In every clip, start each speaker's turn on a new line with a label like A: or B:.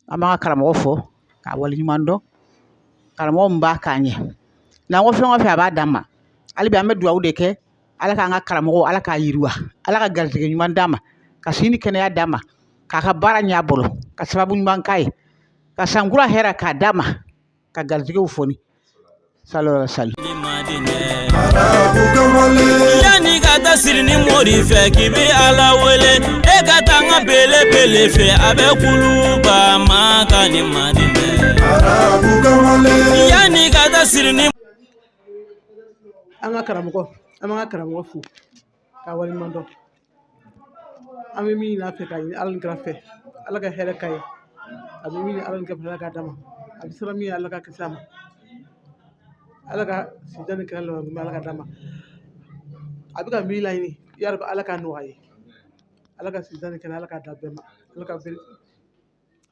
A: An b'an ka karamɔgɔ fɔ k'a waleɲuman dɔn. Karamɔgɔ min b'a k'an ɲɛ. N'an ko fɛn o fɛn a b'a d'an ma. Hali bi an bɛ dugawu de kɛ Ala k'an ka karamɔgɔ Ala k'a yiriwa. Ala ka garijɛgɛ ɲuman d'a ma. Ka si ni kɛnɛya d'a ma. K'a ka baara ɲɛ a bolo. Ka sababu ɲuman k'a ye. Ka sankura hɛrɛ k'a d'a ma. Ka garijɛgɛw foni. Sallallahu alaihi wasallam.
B: Yani ka taa siri ni mori fɛ k'i bɛ Ala wele e ka taa n ka belebele fɛ a bɛ kuluba ma ka ni madinɛ. Yani ka taa siri ni
A: an ka karamɔgɔ fo k'a waleɲuman dɔn. An bɛ min ɲini a fɛ k'a ɲini Ala ni kira fɛ. Ala ka hɛrɛ k'a ye. A bɛ min ɲini Ala ni kira fɛ Ala k'a d'a ma. A bɛ siran min ye Ala ka kisi a ma. Ala ka sida ni kira laban Ala ka d'a ma. A bɛ ka min laɲini ya Rabbi Ala k'a nɔgɔya a ye. Ala ka sida ni kira Ala k'a d'a bɛɛ ma. Ala ka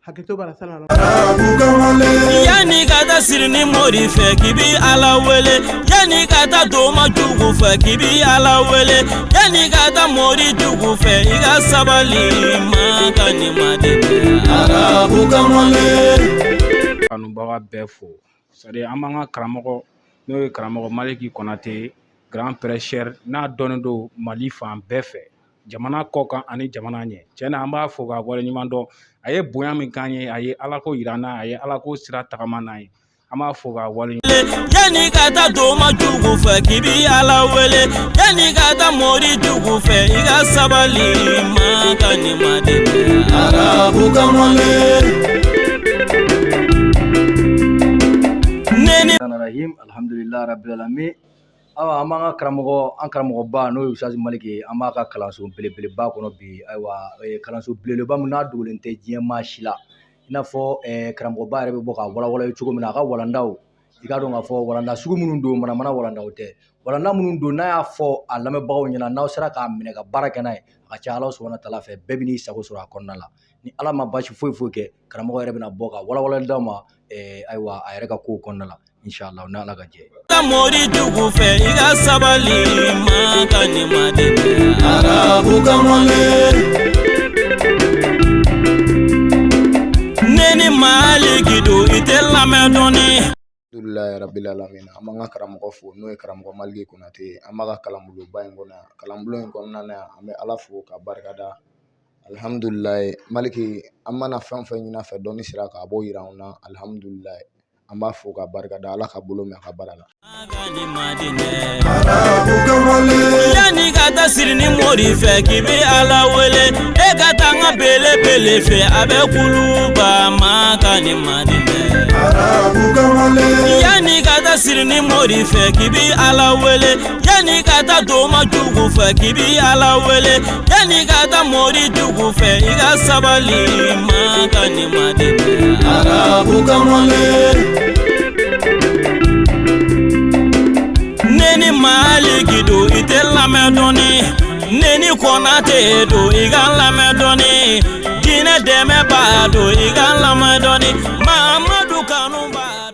A: hakɛto b'a la sallallahu alaihi wasallam.
B: Yani ka taa siri ni mori fɛ k'i bɛ Ala wele. Yani ka taa doma jugu fɛ k'i bɛ Ala wele. Yani ka taa mori jugu fɛ i ka sabali ma ka ni madinɛ. Arabu kamalen.
C: Kanubaga bɛɛ fo. C'est-à-dire an b'an ka karamɔgɔ n'o ye karamɔgɔ Maliki Konate grand prêcheur n'a dɔnnen don Mali fan bɛɛ fɛ. Jamana kɔ kan ani jamana ɲɛ. Tiɲɛna an b'a fo k'a waleɲuman dɔn. A ye bonya min k'an ye, a ye Ala ko yira an na, a ye Ala ko sira tagama n'an ye. An b'a fo k'a waleɲuman.
B: Yani ka taa doma jugu fɛ k'i bɛ Ala wele. Yani ka taa mori jugu fɛ i ka sabali ma ka ni madinɛ. Arabu kamalen.
D: Rahim alhamdulillah rabbil alamin. Awa an b'an ka karamɔgɔ an karamɔgɔba n'o ye Ustaz Maliki an b'a ka kalanso belebeleba kɔnɔ bi ayiwa kalanso belebeleba min n'a dogolen tɛ diɲɛ maa si la i n'a fɔ karamɔgɔba yɛrɛ bɛ bɔ ka walawala ye cogo min na a ka walandaw i k'a dɔn k'a fɔ walanda sugu minnu don manamana walandaw tɛ walanda minnu don n'a y'a fɔ a lamɛnbagaw ɲɛna n'aw sera k'a minɛ ka baara kɛ n'a ye a ka ca Ala subahana taala fɛ bɛɛ bɛ n'i sago sɔrɔ a kɔnɔna la ni Ala ma basi foyi kɛ karamɔgɔ yɛrɛ bɛna bɔ ka walawalali d'aw ma ayiwa a yɛrɛ ka kow kɔnɔna la inshallah ni Ala ka jɛ ye.
B: Mori jugu fɛ i ka sabali ma ka ni madinɛ. Arabu kamalen. Neni Maliki do i tɛ lamɛn dɔɔni.
E: Alhamdulillahi rabbil alamin. An b'an ka karamɔgɔ fo n'o ye karamɔgɔ Maliki Konate an b'a ka kalanboloba in kɔnɔ kalanbolo in kɔnɔna na an bɛ Ala fo ka barikada. Alhamdulillahi Maliki an mana fɛn fɛn ɲini a fɛ dɔɔni sira kan a b'o yira an na alhamdulillahi an b'a fo ka barikada Ala ka bolo mɛn a ka baara la.
B: Yani ka taa siri ni mori fɛ k'i bɛ Ala wele e ka taa n ka belebele fɛ a bɛ kuluba ma ka ni madinɛ. Yani ka taa siri ni mori fɛ k'i bɛ Ala wele. Yani ka taa doma jugu fɛ k'i bɛ Ala wele. Yani ka taa mori jugu fɛ i ka sabali ma ka ni madinɛ. Arabu kamalen. Neni Maliki do i tɛ lamɛn dɔɔni. Neni Konate do i ka lamɛn dɔɔni. Jinɛ dɛmɛbaa do i ka lamɛn dɔɔni.